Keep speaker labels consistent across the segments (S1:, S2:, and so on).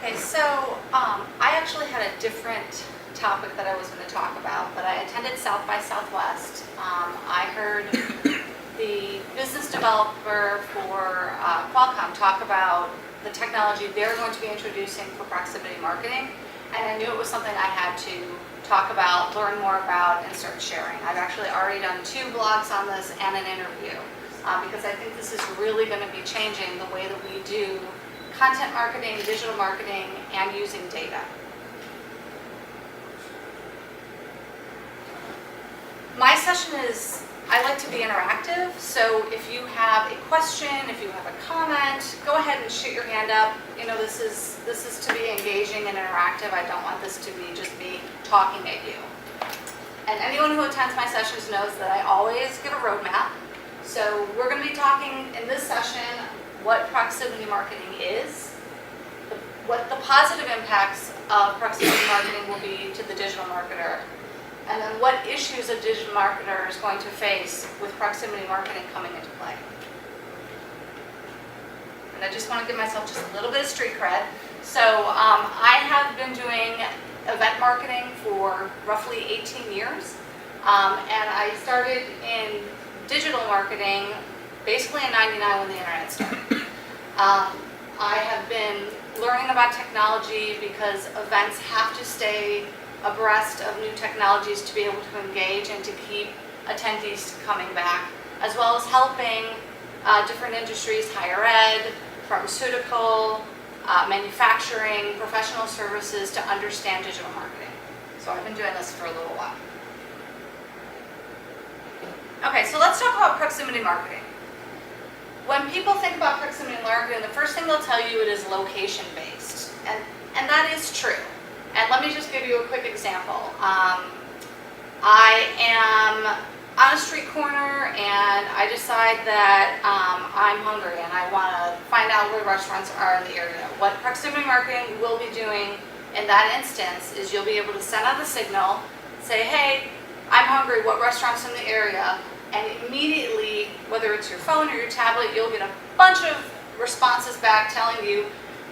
S1: Okay, so I actually had a different topic that I was going to talk about, but I attended South by Southwest. I heard the business developer for Qualcomm talk about the technology they're going to be introducing for proximity marketing, and I knew it was something I had to talk about, learn more about, and start sharing. I've actually already done 2 blogs on this and an interview because I think this is really going to be changing the way that we do content marketing, digital marketing, and using data. My session is, I like to be interactive, so if you have a question, if you have a comment, go ahead and shoot your hand up. You know, this is to be engaging and interactive. I don't want this to be just me talking at you. And anyone who attends my sessions knows that I always give a roadmap. So we're going to be talking in this session what proximity marketing is, what the positive impacts of proximity marketing will be to the digital marketer, and then what issues a digital marketer is going to face with proximity marketing coming into play. And I just want to give myself just a little bit of street cred. So I have been doing event marketing for roughly 18 years, and I started in digital marketing basically in '99 when the internet started. I have been learning about technology because events have to stay abreast of new technologies to be able to engage and to keep attendees coming back, as well as helping different industries, higher ed, pharmaceutical, manufacturing, professional services to understand digital marketing. So I've been doing this for a little while. Okay, so let's talk about proximity marketing. When people think about proximity marketing, the first thing they'll tell you it is location-based, and that is true. And let me just give you a quick example. I am on a street corner and I decide that I'm hungry and I want to find out where restaurants are in the area. What proximity marketing will be doing in that instance is you'll be able to send out a signal, say, hey, I'm hungry, what restaurants in the area? And immediately, whether it's your phone or your tablet, you'll get a bunch of responses back telling you,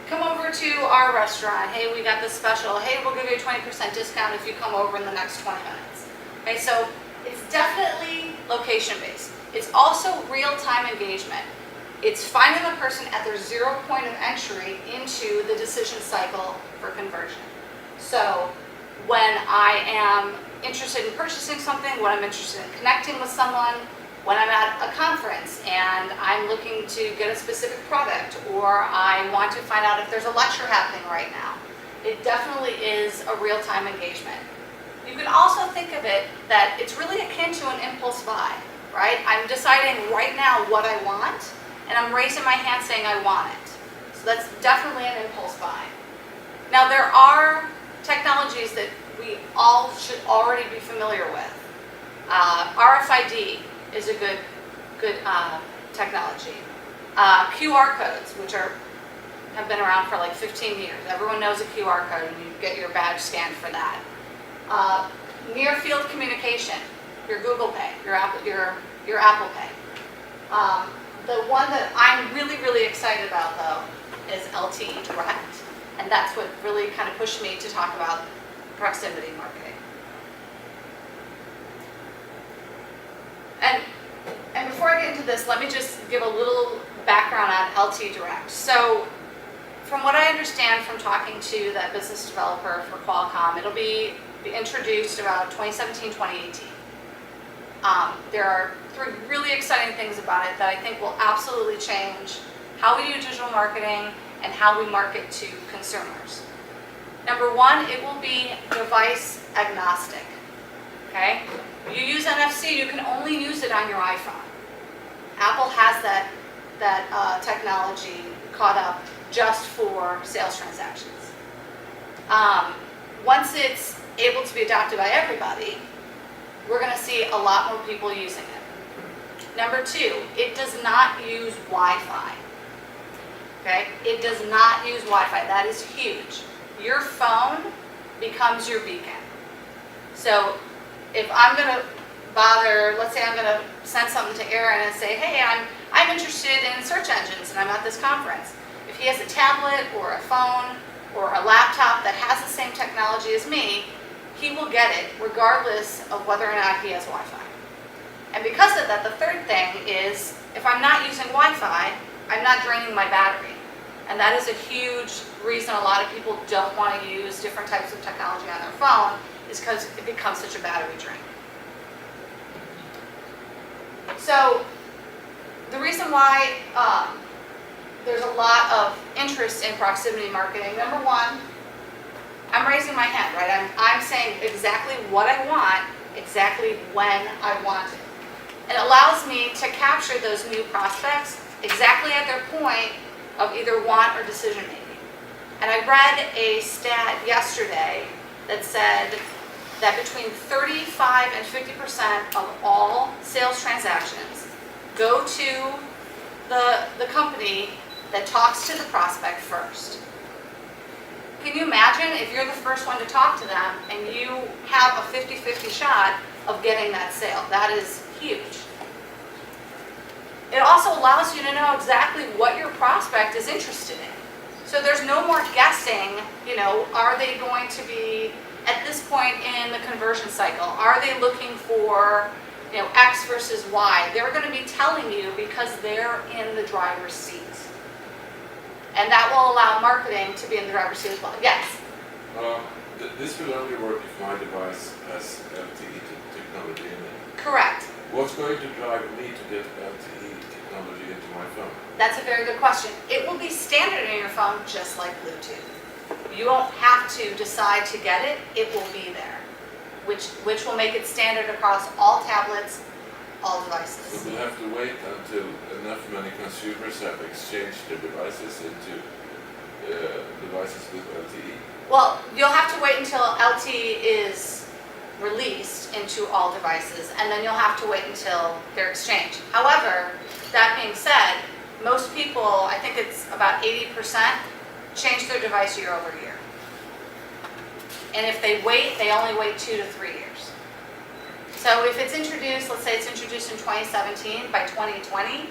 S1: come over to our restaurant. Hey, we got this special. Hey, we'll give you a 20% discount if you come over in the next 20 minutes. Okay, so it's definitely location-based. It's also real-time engagement. It's finding the person at their 0 point of entry into the decision cycle for conversion. So when I am interested in purchasing something, when I'm interested in connecting with someone, when I'm at a conference and I'm looking to get a specific product, or I want to find out if there's a lecture happening right now. It definitely is a real-time engagement. You can also think of it that it's really akin to an impulse buy, right? I'm deciding right now what I want, and I'm raising my hand saying I want it. So that's definitely an impulse buy. Now there are technologies that we all should already be familiar with. RFID is a good technology. QR codes, which have been around for like 15 years. Everyone knows a QR code and you get your badge scanned for that. Near field communication, your Google Pay, your Apple Pay. The one that I'm really, really excited about though is LTE Direct. And that's what really kind of pushed me to talk about proximity marketing. And before I get into this, let me just give a little background on LTE Direct. So from what I understand from talking to that business developer for Qualcomm, it'll be introduced about 2017, 2018. There are 3 really exciting things about it that I think will absolutely change how we do digital marketing and how we market to consumers. Number 1, it will be device agnostic. Okay? You use NFC, you can only use it on your iPhone. Apple has that technology caught up just for sales transactions. Once it's able to be adopted by everybody, we're going to see a lot more people using it. Number 2, it does not use Wi-Fi. Okay? It does not use Wi-Fi. That is huge. Your phone becomes your beacon. So if I'm going to bother, let's say I'm going to send something to Aaron and say, hey, I'm interested in search engines and I'm at this conference. If he has a tablet or a phone, or a laptop that has the same technology as me, he will get it regardless of whether or not he has Wi-Fi. And because of that, the third thing is if I'm not using Wi-Fi, I'm not draining my battery. And that is a huge reason a lot of people don't want to use different types of technology on their phone, is because it becomes such a battery drain. So the reason why there's a lot of interest in proximity marketing, number one, I'm raising my hand, right? I'm saying exactly what I want, exactly when I want it. It allows me to capture those new prospects exactly at their point of either want or decision making. And I read a stat yesterday that said that between 35 and 50% of all sales transactions go to the company that talks to the prospect first. Can you imagine if you're the first one to talk to them and you have a 50-50 shot of getting that sale? That is huge. It also allows you to know exactly what your prospect is interested in. So there's no more guessing, are they going to be at this point in the conversion cycle? Are they looking for, X versus Y? They're going to be telling you because they're in the driver's seat. And that will allow marketing to be in the driver's seat as well. Yes?
S2: This will only work if my device has LTE technology in it.
S1: Correct.
S2: What's going to drive me to get LTE technology into my phone?
S1: That's a very good question. It will be standard in your phone just like Bluetooth. You won't have to decide to get it. It will be there, which will make it standard across all tablets, all devices.
S2: So we'll have to wait until enough many consumers have exchanged their devices into devices with LTE.
S1: Well, you'll have to wait until LTE is released into all devices, and then you'll have to wait until they're exchanged. However, that being said, most people, I think it's about 80%, change their device year over year. And if they wait, they only wait 2 to 3 years. So if it's introduced, let's say it's introduced in 2017, by 2020,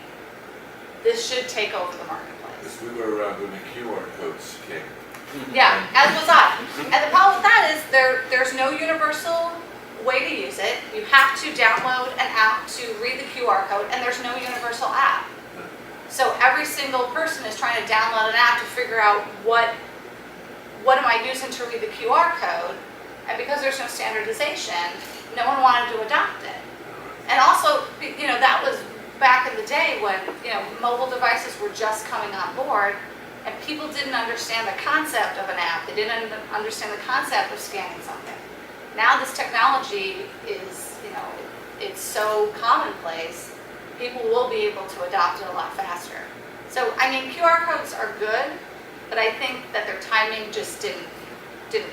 S1: this should take over the marketplace.
S2: Because we were around when the QR codes came.
S1: Yeah, as was I. And the problem with that is there's no universal way to use it. You have to download an app to read the QR code, and there's no universal app. So every single person is trying to download an app to figure out what am I using to read the QR code, and because there's no standardization, no one wanted to adopt it. And also, that was back in the day when, mobile devices were just coming on board, and people didn't understand the concept of an app. They didn't understand the concept of scanning something. Now this technology is, it's so commonplace, people will be able to adopt it a lot faster. So, QR codes are good, but I think that their timing just didn't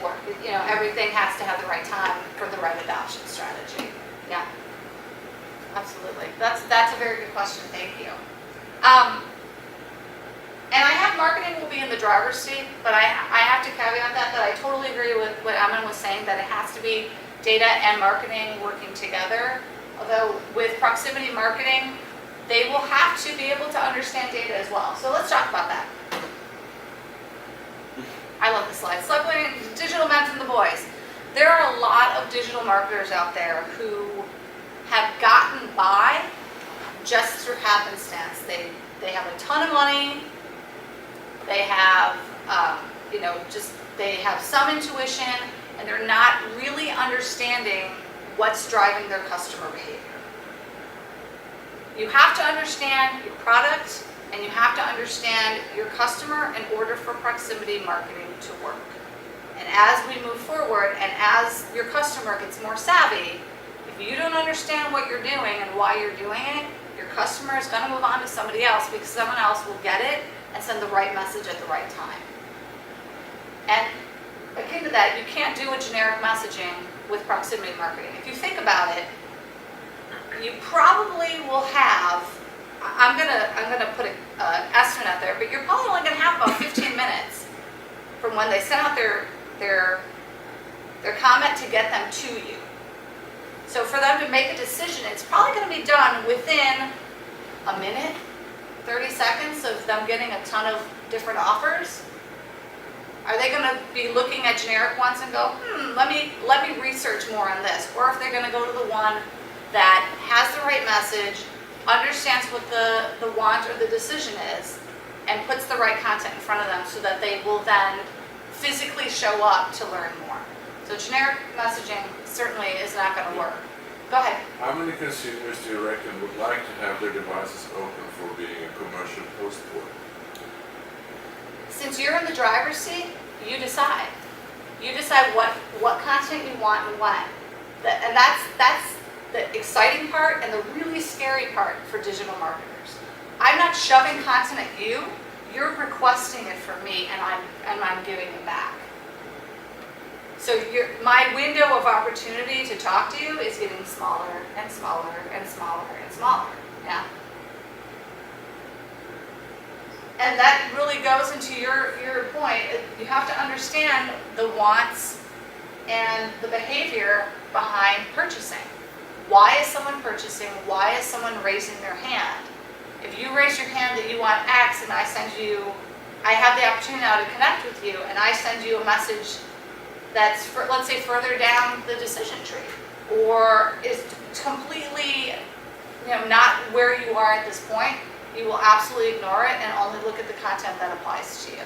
S1: work. Everything has to have the right time for the right adoption strategy. Yeah, absolutely. That's a very good question. Thank you. And I have marketing will be in the driver's seat, but I have to caveat that I totally agree with what Emin was saying, that it has to be data and marketing working together. Although with proximity marketing, they will have to be able to understand data as well. So let's talk about that. I love this slide. Digital men from the boys. There are a lot of digital marketers out there who have gotten by just through happenstance. They have a ton of money. They have, they have some intuition, and they're not really understanding what's driving their customer behavior. You have to understand your product, and you have to understand your customer in order for proximity marketing to work. And as we move forward, and as your customer gets more savvy, if you don't understand what you're doing and why you're doing it, your customer is going to move on to somebody else, because someone else will get it and send the right message at the right time. And akin to that, you can't do a generic messaging with proximity marketing. If you think about it, you probably will have, I'm gonna put an estimate out there, but you're probably only gonna have about 15 minutes from when they send out their comment to get them to you. So for them to make a decision, it's probably gonna be done within a minute, 30 seconds of them getting a ton of different offers. Are they gonna be looking at generic ones and go, let me research more on this? Or if they're gonna go to the one that has the right message, understands what the want or the decision is, and puts the right content in front of them so that they will then physically show up to learn more. So generic messaging certainly is not gonna work. Go ahead.
S2: How many consumers do you reckon would like to have their devices open for being a commercial post board?
S1: Since you're in the driver's seat, you decide. You decide what content you want and when. And that's the exciting part and the really scary part for digital marketers. I'm not shoving content at you. You're requesting it from me, and I'm giving it back. So my window of opportunity to talk to you is getting smaller and smaller and smaller and smaller. Yeah. And that really goes into your point. You have to understand the wants and the behavior behind purchasing. Why is someone purchasing? Why is someone raising their hand? If you raise your hand that you want X and I have the opportunity now to connect with you and I send you a message that's, let's say, further down the decision tree or is completely not where you are at this point, you will absolutely ignore it and only look at the content that applies to you.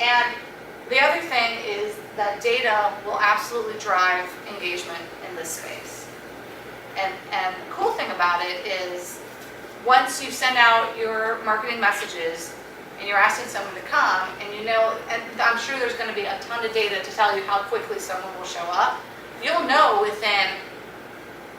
S1: And the other thing is that data will absolutely drive engagement in this space. And the cool thing about it is once you send out your marketing messages and you're asking someone to come and and I'm sure there's going to be a ton of data to tell you how quickly someone will show up, you'll know within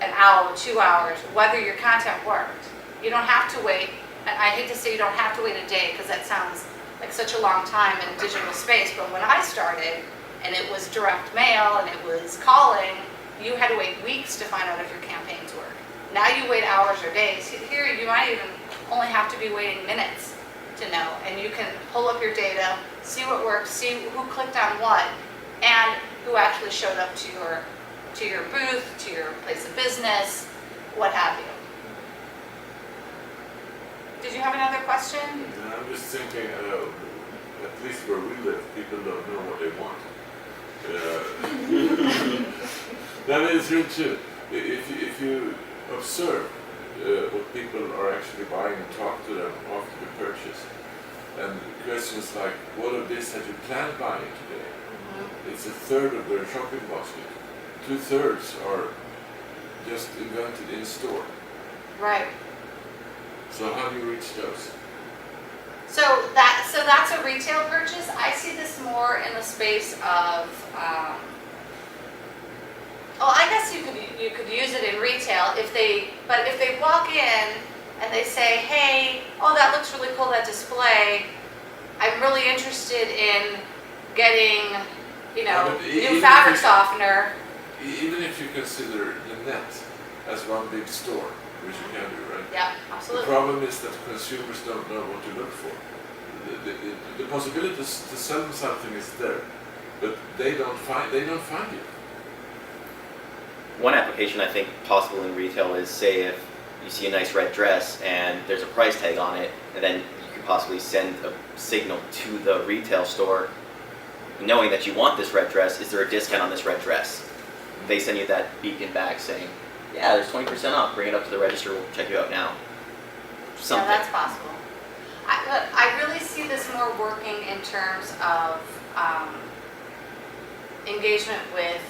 S1: an hour, 2 hours, whether your content worked. You don't have to wait, and I hate to say you don't have to wait a day because that sounds like such a long time in a digital space, but when I started and it was direct mail and it was calling, you had to wait weeks to find out if your campaigns worked. Now you wait hours or days. Here you might even only have to be waiting minutes to know, and you can pull up your data, see what works, see who clicked on what, and who actually showed up to your booth, to your place of business, what have you. Did you have another question?
S2: I'm just thinking, at least where we live, people don't know what they want. That is true too. If you observe what people are actually buying and talk to them after the purchase, and questions like, what of this had you planned buying today? It's a third of their shopping basket. 2/3 are just invented in store.
S1: Right.
S2: So how do you reach those?
S1: So that's a retail purchase. I see this more in the space of, I guess you could use it in retail but if they walk in and they say, hey, that looks really cool, that display. I'm really interested in getting, new fabric softener.
S2: Even if you consider the net as one big store, which you can do, right?
S1: Yeah, absolutely.
S2: The problem is that consumers don't know what to look for. The possibility to sell them something is there, but they don't find it.
S3: One application I think possible in retail is, say, if you see a nice red dress and there's a price tag on it, and then you could possibly send a signal to the retail store knowing that you want this red dress. Is there a discount on this red dress? They send you that beacon back saying, yeah, there's 20% off, bring it up to the register, we'll check you out now. Something.
S1: Yeah, that's possible. I really see this more working in terms of engagement with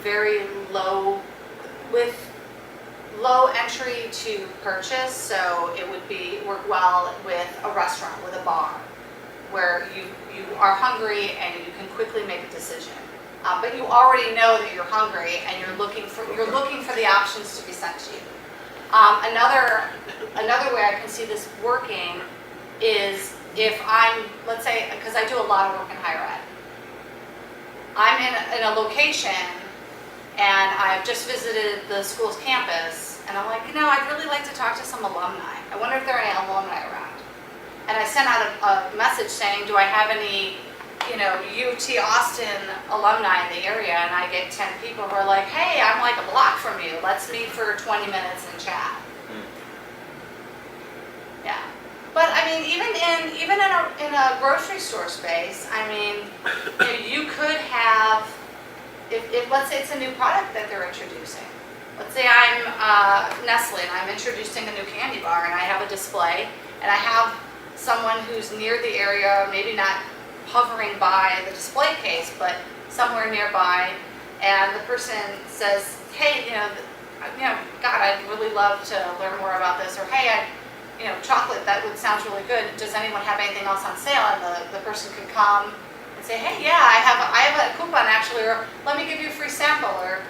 S1: very low entry to purchase. So it would work well with a restaurant, with a bar, where you are hungry and you can quickly make a decision. But you already know that you're hungry and you're looking for the options to be sent to you. Another way I can see this working is if let's say, because I do a lot of work in higher ed. I'm in a location and I've just visited the school's campus and I'm like, I'd really like to talk to some alumni. I wonder if there are any alumni around. And I sent out a message saying, do I have any UT Austin alumni in the area, and I get 10 people who are like, hey, I'm like a block from you. Let's meet for 20 minutes and chat. Yeah. But I I mean, even in a grocery store space, I mean, you could have, if let's say it's a new product that they're introducing. Let's say I'm Nestle and I'm introducing a new candy bar and I have a display and I have someone who's near the area, maybe not hovering by the display case, but somewhere nearby, and the person says, hey, God, I'd really love to learn more about this, or hey, chocolate, that would sounds really good. Does anyone have anything else on sale? And the person can come and say, hey, yeah, I have a coupon actually, or let me give you a free sample, or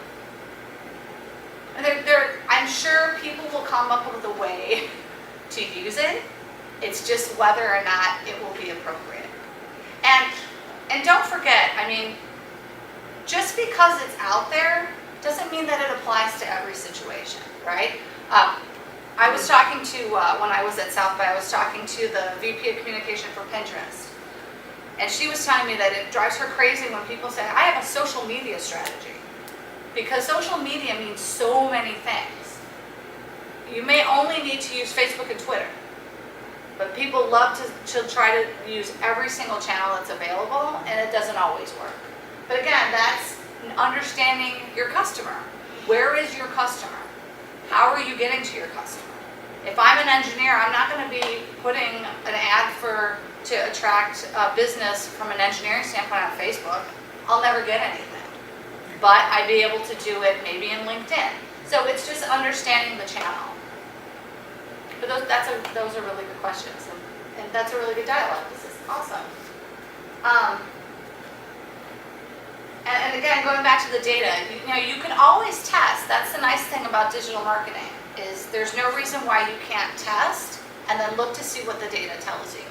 S1: I'm sure people will come up with a way to use it. It's just whether or not it will be appropriate. And don't forget, I mean, just because it's out there doesn't mean that it applies to every situation, right? I was talking to, when I was at South by, I was talking to the VP of Communication for Pinterest. And she was telling me that it drives her crazy when people say, I have a social media strategy. Because social media means so many things. You may only need to use Facebook and Twitter. But people love to try to use every single channel that's available, and it doesn't always work. But again, that's understanding your customer. Where is your customer? How are you getting to your customer? If I'm an engineer, I'm not going to be putting an ad to attract business from an engineering standpoint on Facebook. I'll never get anything. But I'd be able to do it maybe in LinkedIn. So it's just understanding the channel. But those are really good questions, and that's a really good dialogue. This is awesome. And again, going back to the data, you can always test. That's the nice thing about digital marketing, is there's no reason why you can't test and then look to see what the data tells you.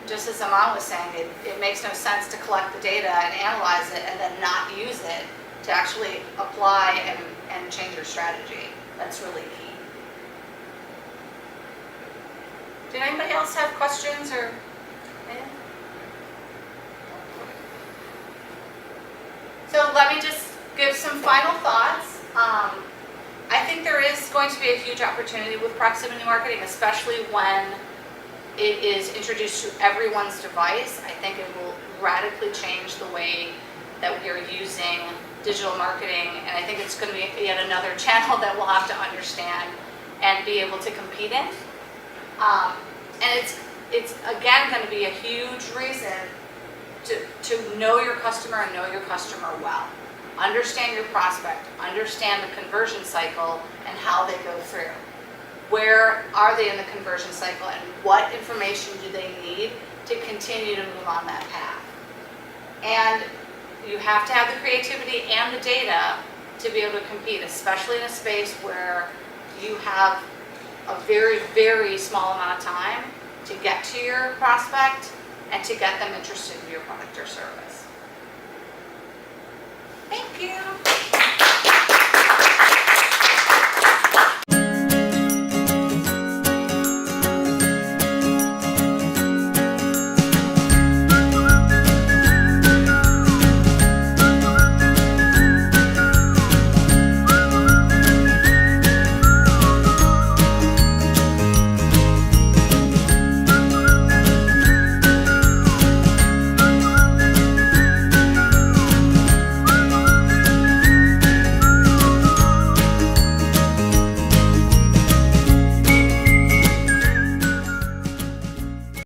S1: Just as Aman was saying, it makes no sense to collect the data and analyze it and then not use it to actually apply and change your strategy. That's really key. Did anybody else have questions or anything? So let me just give some final thoughts. I think there is going to be a huge opportunity with proximity marketing, especially when it is introduced to everyone's device. I think it will radically change the way that we are using digital marketing, and I think it's going to be yet another channel that we'll have to understand and be able to compete in. And it's again going to be a huge reason to know your customer and know your customer well. Understand your prospect, understand the conversion cycle and how they go through. Where are they in the conversion cycle, and what information do they need to continue to move on that path? And you have to have the creativity and the data to be able to compete, especially in a space where you have a very, very small amount of time to get to your prospect and to get them interested in your product or service. Thank you.